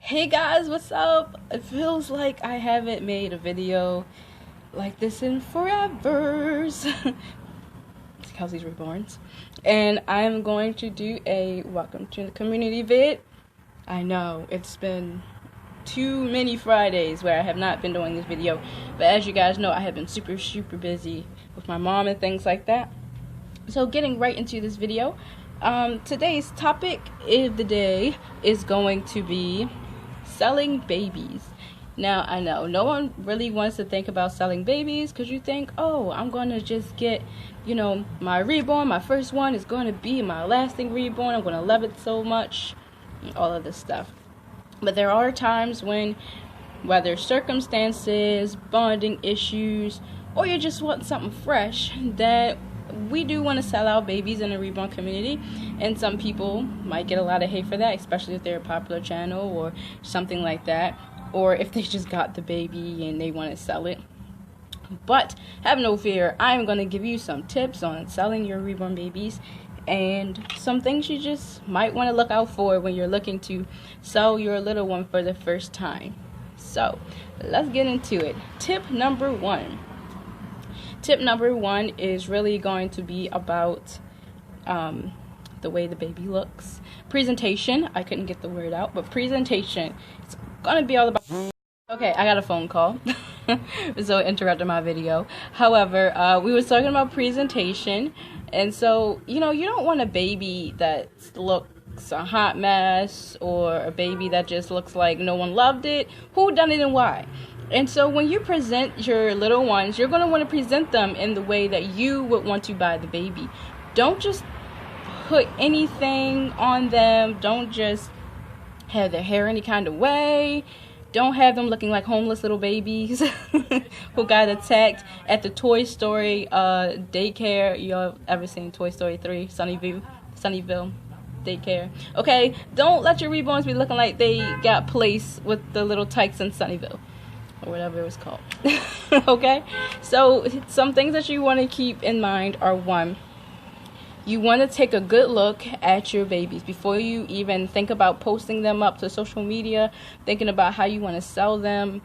Hey guys, what's up? It feels like I haven't made a video like this in forever. It's Kelsey's Reborns. And I'm going to do a welcome to the community vid. I know, it's been too many Fridays where I have not been doing this video. But as you guys know, I have been super busy with my mom and things like that. So getting right into this video. Today's topic of the day is going to be selling babies. Now, I know no one really wants to think about selling babies because you think, oh, I'm going to just get, my reborn, my first one is going to be my lasting reborn. I'm going to love it so much, all of this stuff. But there are times when, whether circumstances, bonding issues, or you just want something fresh, that we do want to sell our babies in the reborn community, and some people might get a lot of hate for that, especially if they're a popular channel or something like that, or if they just got the baby and they want to sell it. But have no fear, I'm going to give you some tips on selling your reborn babies and some things you just might want to look out for when you're looking to sell your little one for the first time. So let's get into it. Tip number one is really going to be about the way the baby looks. Presentation. I couldn't get the word out, but presentation. It's going to be all about... Okay, I got a phone call. So it interrupted my video. However, we were talking about presentation. And so, you don't want a baby that looks a hot mess or a baby that just looks like no one loved it. Who done it and why? And so when you present your little ones, you're going to want to present them in the way that you would want to buy the baby. Don't just put anything on them. Don't just have their hair any kind of way. Don't have them looking like homeless little babies who got attacked at the Toy Story daycare. Y'all ever seen Toy Story 3, Sunnyville daycare? Okay, don't let your reborns be looking like they got placed with the little tykes in Sunnyville, or whatever it was called. Okay, so some things that you want to keep in mind are: one, you want to take a good look at your babies before you even think about posting them up to social media, thinking about how you want to sell them.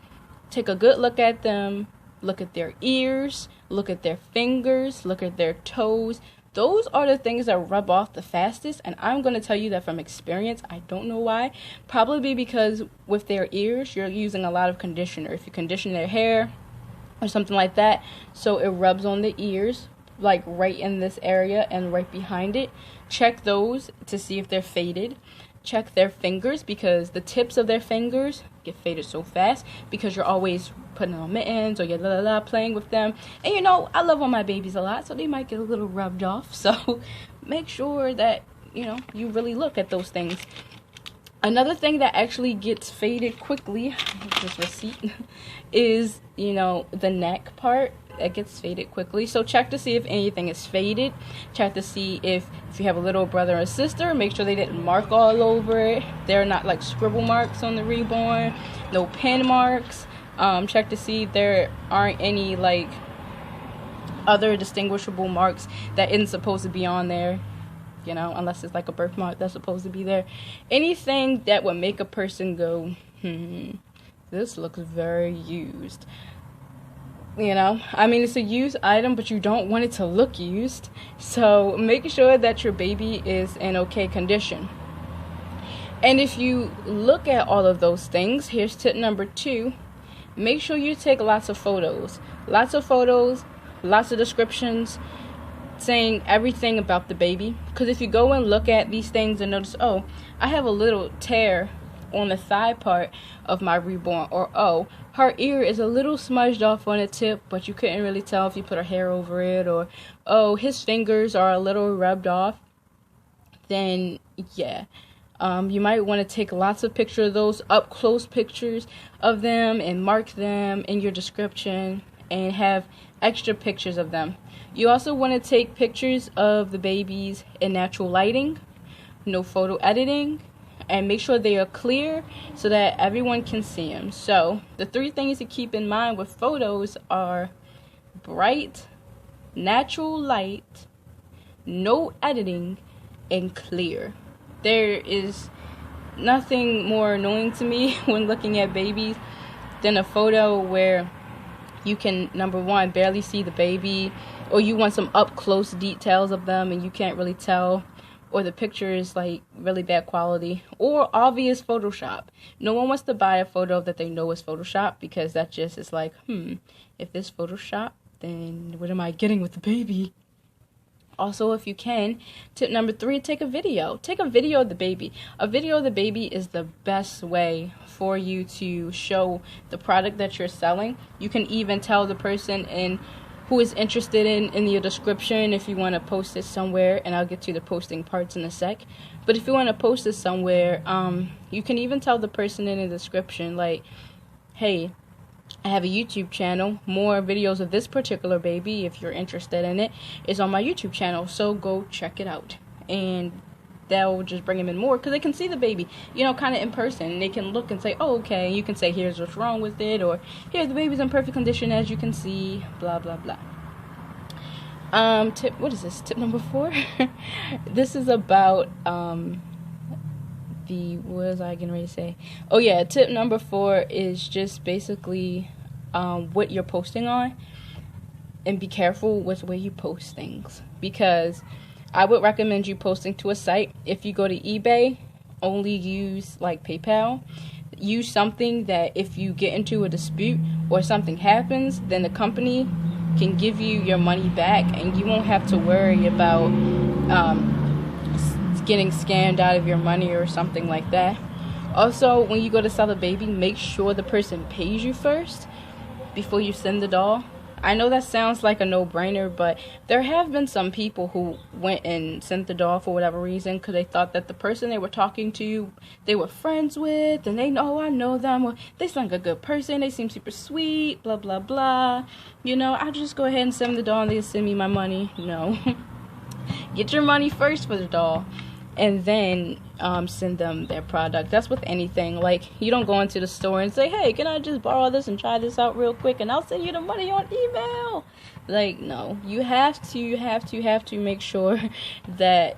Take a good look at them. Look at their ears, look at their fingers, look at their toes. Those are the things that rub off the fastest, and I'm going to tell you that from experience. I don't know why. Probably because with their ears, you're using a lot of conditioner. If you condition their hair or something like that, so it rubs on the ears, like right in this area and right behind it. Check those to see if they're faded. Check their fingers, because the tips of their fingers get faded so fast because you're always putting on mittens or you're playing with them. And I love on my babies a lot, so they might get a little rubbed off. So make sure that you really look at those things. Another thing that actually gets faded quickly, this receipt, is the neck part. It gets faded quickly, so check to see if anything is faded. Check to see if you have a little brother or sister, make sure they didn't mark all over it. There are not like scribble marks on the reborn, no pen marks. Check to see if there aren't any like other distinguishable marks that isn't supposed to be on there, unless it's like a birthmark that's supposed to be there. Anything that would make a person go, this looks very used. It's a used item, but you don't want it to look used. So make sure that your baby is in okay condition. And if you look at all of those things, here's tip number 2. Make sure you take lots of photos. Lots of photos, lots of descriptions, saying everything about the baby. Because if you go and look at these things and notice, oh, I have a little tear on the thigh part of my reborn, or oh, her ear is a little smudged off on the tip, but you couldn't really tell if you put her hair over it, or oh, his fingers are a little rubbed off, then yeah, you might want to take lots of pictures of those, up close pictures of them, and mark them in your description and have extra pictures of them. You also want to take pictures of the babies in natural lighting, no photo editing, and make sure they are clear so that everyone can see them. So the 3 things to keep in mind with photos are bright, natural light, no editing, and clear. There is nothing more annoying to me when looking at babies than a photo where you can, number one, barely see the baby, or you want some up close details of them and you can't really tell, or the picture is like really bad quality, or obvious Photoshop. No one wants to buy a photo that they know is Photoshop, because that just is like, if this Photoshop, then what am I getting with the baby? Also, if you can, tip number 3, take a video. Take a video of the baby. A video of the baby is the best way for you to show the product that you're selling. You can even tell the person who is interested in your description if you want to post it somewhere, and I'll get to the posting parts in a sec. But if you want to post it somewhere, you can even tell the person in the description, like, hey, I have a YouTube channel. More videos of this particular baby, if you're interested in it, is on my YouTube channel. So go check it out. And that will just bring them in more, because they can see the baby, kind of in person. And they can look and say, oh, okay. You can say, here's what's wrong with it. Or, here, the baby's in perfect condition, as you can see. Blah, blah, blah. What is this? Tip number 4? This is about, what was I getting ready to say? Oh yeah, tip number 4 is just basically what you're posting on, and be careful with where you post things, because I would recommend you posting to a site. If you go to eBay, only use like PayPal. Use something that if you get into a dispute or something happens, then the company can give you your money back, and you won't have to worry about getting scammed out of your money or something like that. Also, when you go to sell a baby, make sure the person pays you first before you send the doll. I know that sounds like a no-brainer, but there have been some people who went and sent the doll for whatever reason, because they thought that the person they were talking to, they were friends with, and they know, I know them, or they sound like a good person, they seem super sweet, blah, blah, blah. I'll just go ahead and send the doll and they'll send me my money. No. Get your money first for the doll, and then send them their product. That's with anything. Like, you don't go into the store and say, hey, can I just borrow this and try this out real quick, and I'll send you the money on email. Like, no. You have to make sure that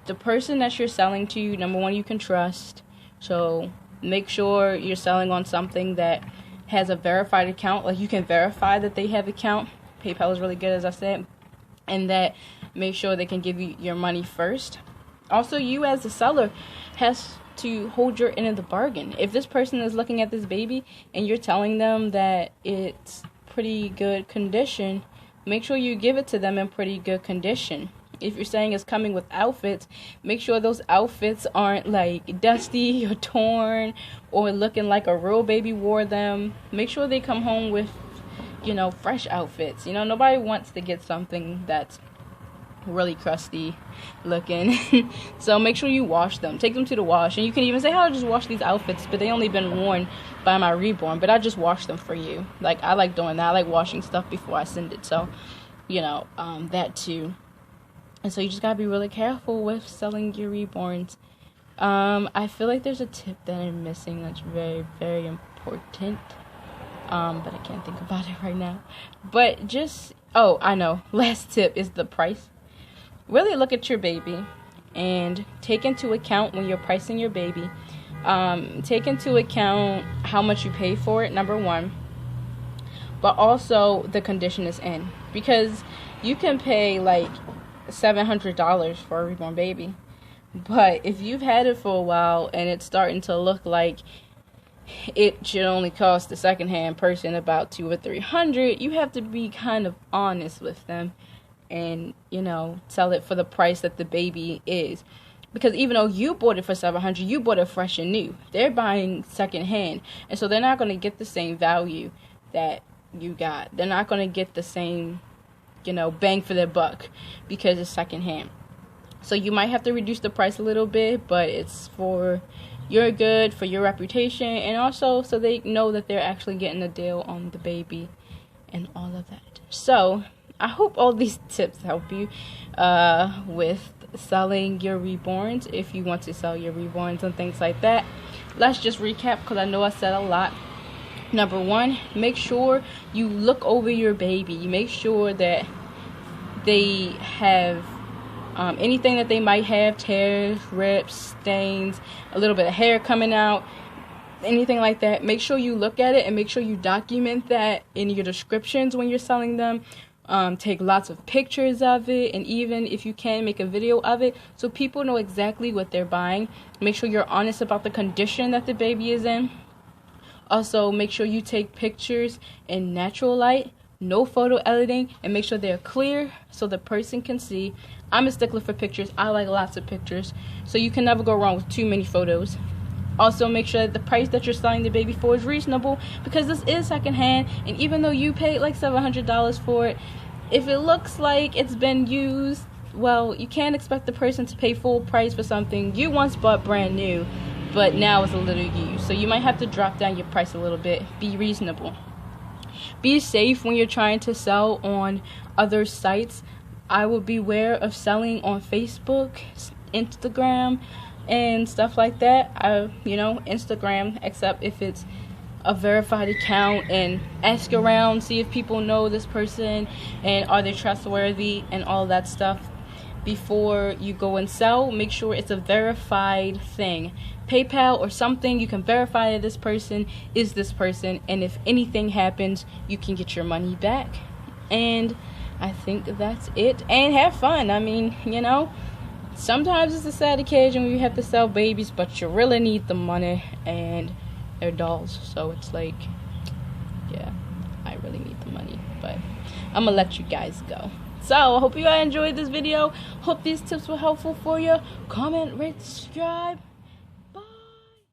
the person that you're selling to, number one, you can trust. So make sure you're selling on something that has a verified account. Like, you can verify that they have an account. PayPal is really good, as I said. And that, make sure they can give you your money first. Also, you as the seller has to hold your end of the bargain. If this person is looking at this baby and you're telling them that it's pretty good condition, make sure you give it to them in pretty good condition. If you're saying it's coming with outfits, make sure those outfits aren't like dusty or torn or looking like a real baby wore them. Make sure they come home with, fresh outfits. Nobody wants to get something that's really crusty looking. So make sure you wash them. Take them to the wash. And you can even say, I'll just wash these outfits, but they only been worn by my reborn, but I just wash them for you. Like, I like doing that. I like washing stuff before I send it. So, that too. And so you just gotta be really careful with selling your reborns. I feel like there's a tip that I'm missing that's very, very important. But I can't think about it right now. But I know. Last tip is the price. Really look at your baby and take into account, when you're pricing your baby, take into account how much you pay for it, number one, but also the condition it's in. Because you can pay like $700 for a reborn baby, but if you've had it for a while and it's starting to look like it should only cost the secondhand person about $200 or $300, you have to be kind of honest with them and sell it for the price that the baby is. Because even though you bought it for $700, you bought it fresh and new. They're buying secondhand, and so they're not going to get the same value that you got. They're not going to get the same bang for their buck because it's secondhand. So you might have to reduce the price a little bit, but it's for your good, for your reputation, and also so they know that they're actually getting a deal on the baby and all of that. So I hope all these tips help you with selling your reborns, if you want to sell your reborns and things like that. Let's just recap, because I know I said a lot. Number one, make sure you look over your baby. You make sure that they have anything that they might have, tears, rips, stains, a little bit of hair coming out, anything like that. Make sure you look at it and make sure you document that in your descriptions when you're selling them. Take lots of pictures of it, and even if you can, make a video of it so people know exactly what they're buying. Make sure you're honest about the condition that the baby is in. Also, make sure you take pictures in natural light, no photo editing, and make sure they're clear so the person can see. I'm a stickler for pictures. I like lots of pictures, so you can never go wrong with too many photos. Also, make sure that the price that you're selling the baby for is reasonable, because this is secondhand, and even though you paid like $700 for it, if it looks like it's been used, well, you can't expect the person to pay full price for something you once bought brand new, but now it's a little used. So you might have to drop down your price a little bit. Be reasonable. Be safe when you're trying to sell on other sites. I would beware of selling on Facebook, Instagram, and stuff like that. Instagram, except if it's a verified account, and ask around, see if people know this person and are they trustworthy and all that stuff. Before you go and sell, make sure it's a verified thing. PayPal or something you can verify that this person is this person, and if anything happens, you can get your money back. And I think that's it. And have fun. I mean, sometimes it's a sad occasion when you have to sell babies, but you really need the money, and they're dolls, so it's like, yeah, I really need the money. But I'm gonna let you guys go. So I hope you guys enjoyed this video. Hope these tips were helpful for you. Comment, rate, subscribe.